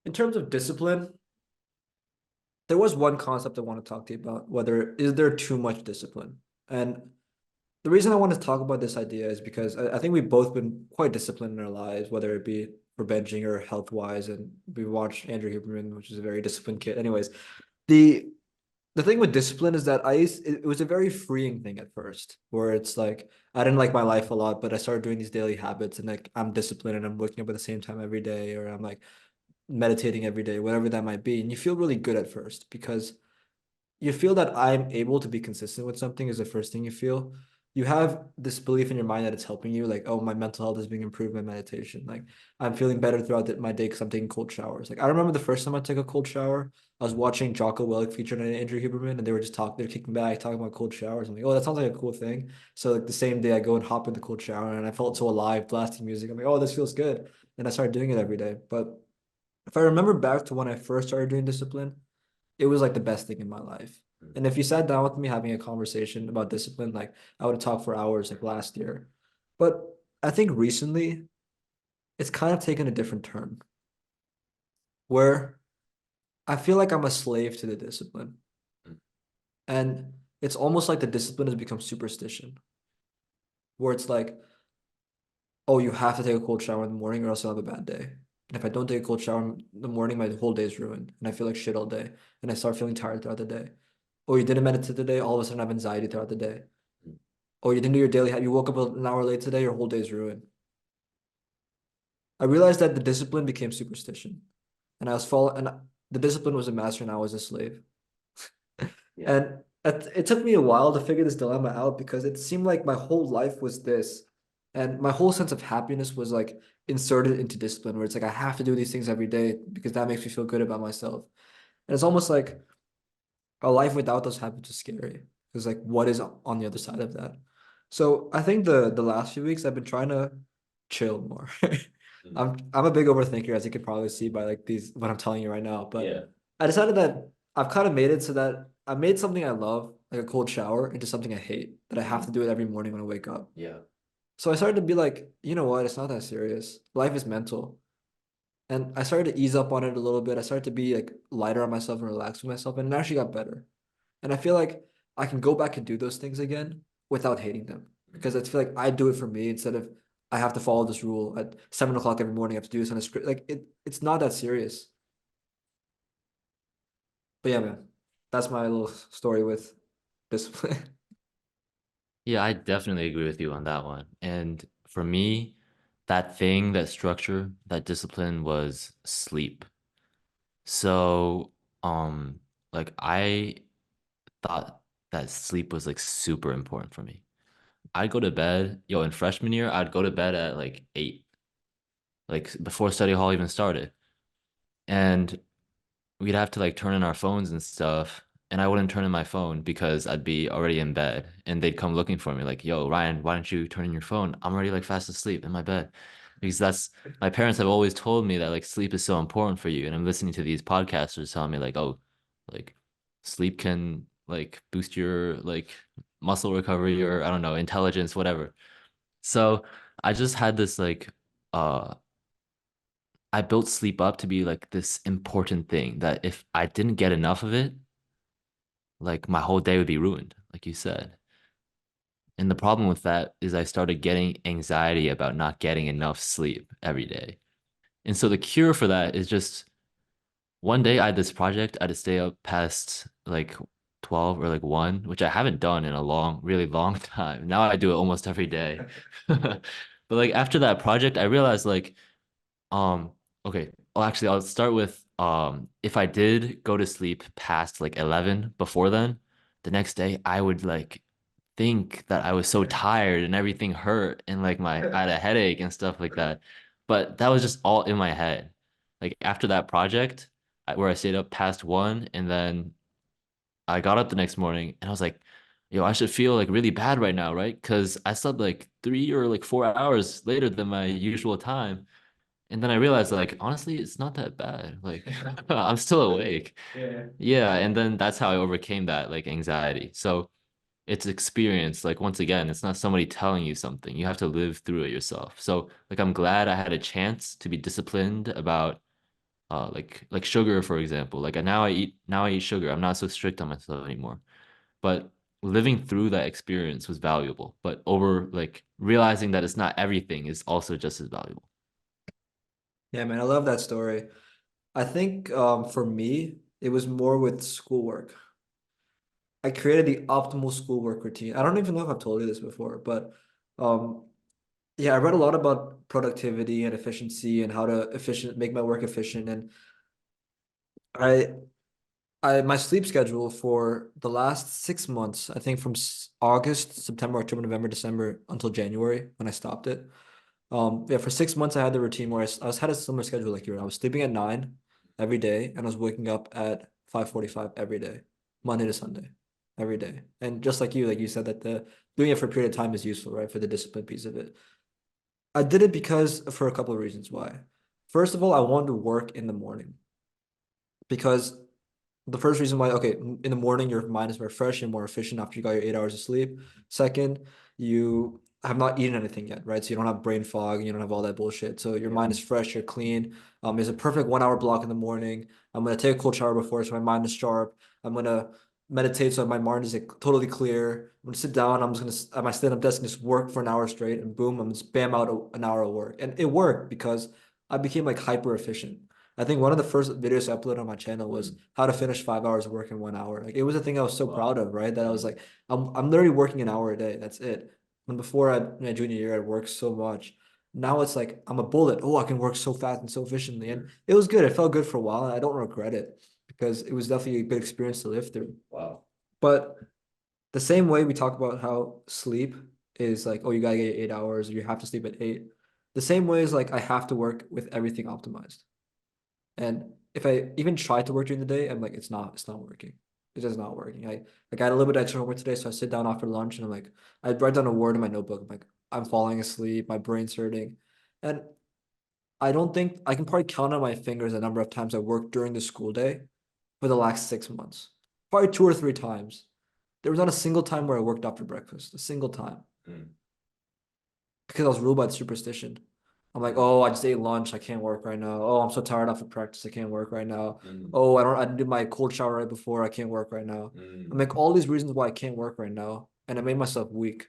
In terms of discipline, there was one concept I want to talk to you about, whether is there too much discipline? And the reason I want to talk about this idea is because I think we've both been quite disciplined in our lives, whether it be for benching or health wise. And we watched Andrew Huberman, which is a very disciplined kid. Anyways, the the thing with discipline is that it was a very freeing thing at first, where it's like I didn't like my life a lot, but I started doing these daily habits and like I'm disciplined and I'm waking up at the same time every day, or I'm like meditating every day, whatever that might be. And you feel really good at first because you feel that I'm able to be consistent with something is the first thing you feel. You have this belief in your mind that it's helping you, like, oh, my mental health is being improved by meditation. Like, I'm feeling better throughout my day because I'm taking cold showers. Like, I remember the first time I took a cold shower, I was watching Jocko Willink featured on Andrew Huberman, and they were just talking, they're kicking back, talking about cold showers. I'm like, oh, that sounds like a cool thing. So, like, the same day I go and hop in the cold shower, and I felt so alive, blasting music. I'm like, oh, this feels good. And I started doing it every day. But if I remember back to when I first started doing discipline, it was like the best thing in my life. And if you sat down with me having a conversation about discipline, like I would have talked for hours like last year. But I think recently it's kind of taken a different turn where I feel like I'm a slave to the discipline. And it's almost like the discipline has become superstition, where it's like, oh, you have to take a cold shower in the morning or else you'll have a bad day. And if I don't take a cold shower in the morning, my whole day is ruined. And I feel like shit all day. And I start feeling tired throughout the day. Or you didn't meditate today, all of a sudden I have anxiety throughout the day. Or you didn't do your daily you woke up an hour late today, your whole day's ruined. I realized that the discipline became superstition. And I was following, and the discipline was a master and I was a slave. Yeah. And it took me a while to figure this dilemma out because it seemed like my whole life was this. And my whole sense of happiness was like inserted into discipline, where it's like I have to do these things every day because that makes me feel good about myself. And it's almost like a life without those habits is scary. Because like what is on the other side of that? So I think the last few weeks I've been trying to chill more. Mm. I'm a big overthinker, as you can probably see by like these what I'm telling you right now. But Yeah. I decided that I've kind of made it so that I made something I love, like a cold shower, into something I hate, that I have to do it every morning when I wake up. Yeah. So I started to be like, you know what, it's not that serious. Life is mental. And I started to ease up on it a little bit. I started to be like lighter on myself and relax with myself, and it actually got better. And I feel like I can go back and do those things again without hating them because I feel like I do it for me instead of I have to follow this rule at 7 o'clock every morning. I have to do this on a script. Like it's not that serious. But yeah, man, that's my little story with discipline. Yeah, I definitely agree with you on that one. And for me, that thing, that structure, that discipline was sleep. So, like I thought that sleep was like super important for me. I'd go to bed, in freshman year, I'd go to bed at like 8, like before study hall even started. And we'd have to like turn in our phones and stuff. And I wouldn't turn in my phone because I'd be already in bed and they'd come looking for me like, yo, Ryan, why don't you turn in your phone? I'm already like fast asleep in my bed. Because that's my parents have always told me that like sleep is so important for you. And I'm listening to these podcasters telling me like, oh, like sleep can like boost your like muscle recovery or I don't know, intelligence, whatever. So I just had this like I built sleep up to be like this important thing that if I didn't get enough of it, like my whole day would be ruined, like you said. And the problem with that is I started getting anxiety about not getting enough sleep every day. And so the cure for that is just one day I had this project, I had to stay up past like 12 or like 1, which I haven't done in a long, really long time. Now I do it almost every day. But like after that project, I realized like Um, okay. Well, actually, I'll start with if I did go to sleep past like 11 before then, the next day I would like think that I was so tired and everything hurt and like I had a headache and stuff like that. But that was just all in my head. Like after that project, where I stayed up past 1 and then I got up the next morning and I was like, yo, I should feel like really bad right now, right? Because I slept like 3 or like 4 hours later than my usual time. And then I realized, like, honestly, it's not that bad. Like, I'm still awake. Yeah. Yeah. And then that's how I overcame that, like, anxiety. So it's experience. Like, once again, it's not somebody telling you something. You have to live through it yourself. So, like, I'm glad I had a chance to be disciplined about like sugar, for example. Like now I eat sugar. I'm not so strict on myself anymore. But living through that experience was valuable. But over like realizing that it's not everything is also just as valuable. Yeah, man, I love that story. I think for me, it was more with schoolwork. I created the optimal schoolwork routine. I don't even know if I've told you this before, but um, yeah, I read a lot about productivity and efficiency and how to efficient make my work efficient. And I my sleep schedule for the last 6 months, I think from August, September, October, November, December until January when I stopped it. Yeah, for 6 months I had the routine where I was had a similar schedule like you. I was sleeping at 9 every day and I was waking up at 5:45 every day, Monday to Sunday, every day. And just like you said that the doing it for a period of time is useful, right? For the discipline piece of it. I did it because for a couple of reasons why. First of all, I wanted to work in the morning because the first reason why, okay, in the morning, your mind is more fresh and more efficient after you got your 8 hours of sleep. Second, you have not eaten anything yet, right? So you don't have brain fog, you don't have all that bullshit. So your mind is fresh, you're clean. There's a perfect 1 hour block in the morning. I'm gonna take a cold shower before, so my mind is sharp. I'm gonna meditate, so my mind is like totally clear. I'm gonna sit down. I'm just gonna at my stand-up desk and just work for an hour straight, and boom, I'm just bam out an hour of work, and it worked because I became like hyper efficient. I think one of the first videos I uploaded on my channel was how to finish 5 hours of work in 1 hour. Like it was a thing I was so proud of, right? That I was like, I'm literally working an hour a day. That's it. And before my junior year, I worked so much. Now it's like I'm a bullet. Oh, I can work so fast and so efficiently. And it was good. It felt good for a while. And I don't regret it because it was definitely a good experience to live through. Wow. But the same way we talk about how sleep is like, oh, you gotta get 8 hours, or you have to sleep at 8. The same way is like I have to work with everything optimized. And if I even try to work during the day, I'm like, it's not working. It's just not working. I had a little bit of extra homework today, so I sit down after lunch and I'm like, I write down a word in my notebook. I'm like, I'm falling asleep, my brain's hurting. And I don't think I can probably count on my fingers the number of times I worked during the school day for the last 6 months. Probably two or three times. There was not a single time where I worked after breakfast, a single time. Because I was ruled by the superstition. I'm like, oh, I just ate lunch. I can't work right now. Oh, I'm so tired after practice. I can't work right now. Oh, I didn't do my cold shower right before. I can't work right now. I'm like all these reasons why I can't work right now. And I made myself weak.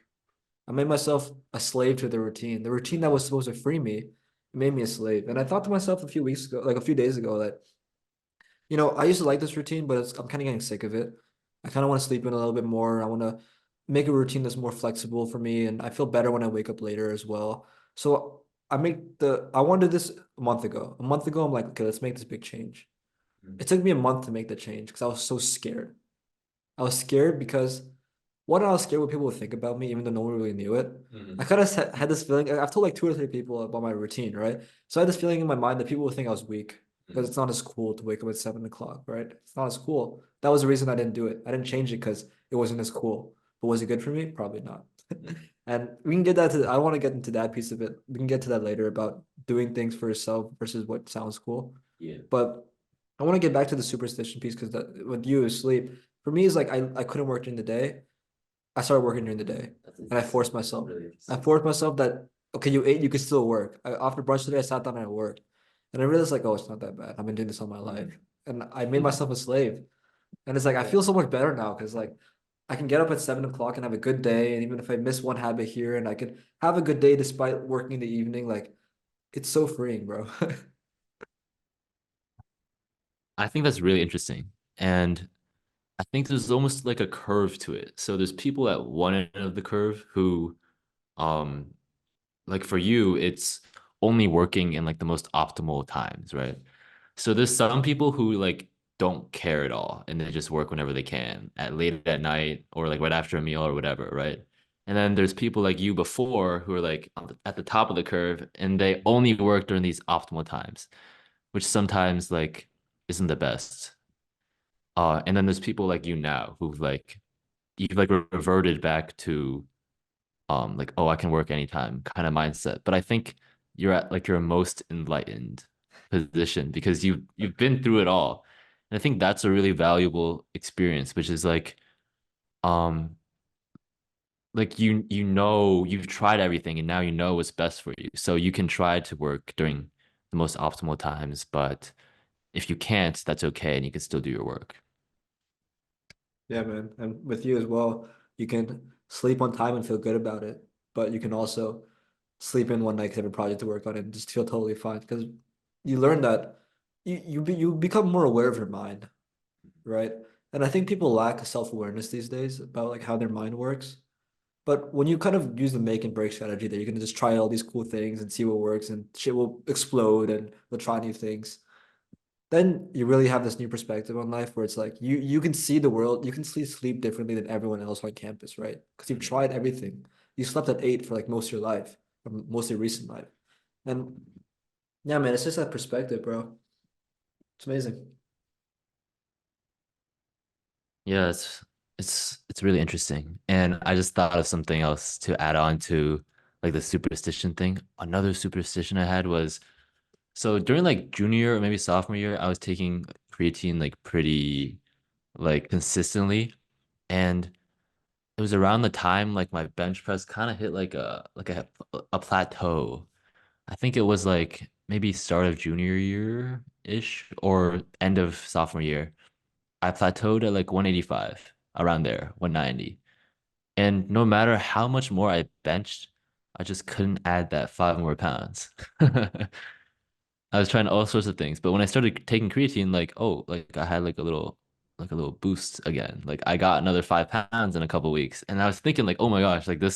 I made myself a slave to the routine. The routine that was supposed to free me made me a slave. And I thought to myself a few weeks ago, like a few days ago, that I used to like this routine, but I'm kind of getting sick of it. I kind of want to sleep in a little bit more. I want to make a routine that's more flexible for me, and I feel better when I wake up later as well. So I wanted this a month ago. A month ago, I'm like, okay, let's make this big change. It took me a month to make the change because I was so scared. I was scared because one, I was scared what people would think about me, even though no one really knew it. I kind of had this feeling. I've told like two or three people about my routine, right? So I had this feeling in my mind that people would think I was weak because it's not as cool to wake up at 7 o'clock, right? It's not as cool. That was the reason I didn't do it. I didn't change it because it wasn't as cool. But was it good for me? Probably not. And we can get that to. I want to get into that piece of it. We can get to that later about doing things for yourself versus what sounds cool. Yeah. But I want to get back to the superstition piece because with you sleep for me is like I couldn't work during the day. I started working during the day, and I forced myself. I forced myself that okay, you ate, you could still work. After brunch today, I sat down and I worked, and I realized like, oh, it's not that bad. I've been doing this all my life, and I made myself a slave. And it's like I feel so much better now because like I can get up at 7 o'clock and have a good day, and even if I miss one habit here, and I can have a good day despite working in the evening, like it's so freeing, bro. I think that's really interesting. And I think there's almost like a curve to it. So there's people at one end of the curve who um like for you, it's only working in like the most optimal times, right? So there's some people who like don't care at all and they just work whenever they can at late at night or like right after a meal or whatever, right? And then there's people like you before who are like at the top of the curve and they only work during these optimal times, which sometimes like isn't the best. And then there's people like you now who've like you've like reverted back to like oh I can work anytime kind of mindset. But I think you're at like your most enlightened position because you've been through it all. And I think that's a really valuable experience, which is um like you know you've tried everything and now you know what's best for you. So you can try to work during the most optimal times, but if you can't, that's okay, and you can still do your work. Yeah, man. And with you as well, you can sleep on time and feel good about it, but you can also sleep in one night because you have a project to work on and just feel totally fine because you learn that you become more aware of your mind, right? And I think people lack self-awareness these days about like how their mind works. But when you kind of use the make and break strategy that you're gonna just try all these cool things and see what works and shit will explode and we'll try new things, then you really have this new perspective on life where it's like you can see the world, you can sleep differently than everyone else on campus, right? Because you've tried everything. You slept at 8 for like most of your life, or most of your recent life. And yeah, man, it's just that perspective, bro. It's amazing. Yeah, it's really interesting. And I just thought of something else to add on to like the superstition thing. Another superstition I had was so during like junior or maybe sophomore year, I was taking creatine like pretty like consistently. And it was around the time like my bench press kind of hit like a plateau. I think it was like maybe start of junior year ish or end of sophomore year. I plateaued at like 185 around there, 190. And no matter how much more I benched, I just couldn't add that 5 more pounds. I was trying all sorts of things, but when I started taking creatine, like, oh, like I had like a little boost again. Like I got another 5 pounds in a couple weeks. And I was thinking like, oh my gosh, like this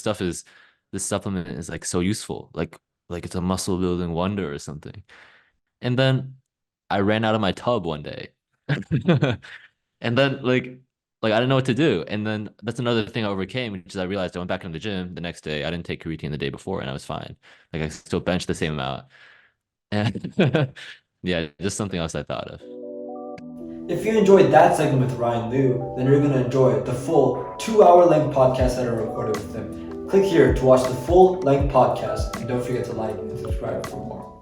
supplement is like so useful. Like it's a muscle building wonder or something. And then I ran out of my tub one day. And then like I didn't know what to do. And then that's another thing I overcame, which is I realized I went back into the gym the next day. I didn't take creatine the day before and I was fine. Like I still benched the same amount. And yeah, just something else I thought of. If you enjoyed that segment with Ryan Liu, then you're going to enjoy the full 2 hour length podcast that I recorded with him. Click here to watch the full length podcast and don't forget to like and subscribe for more.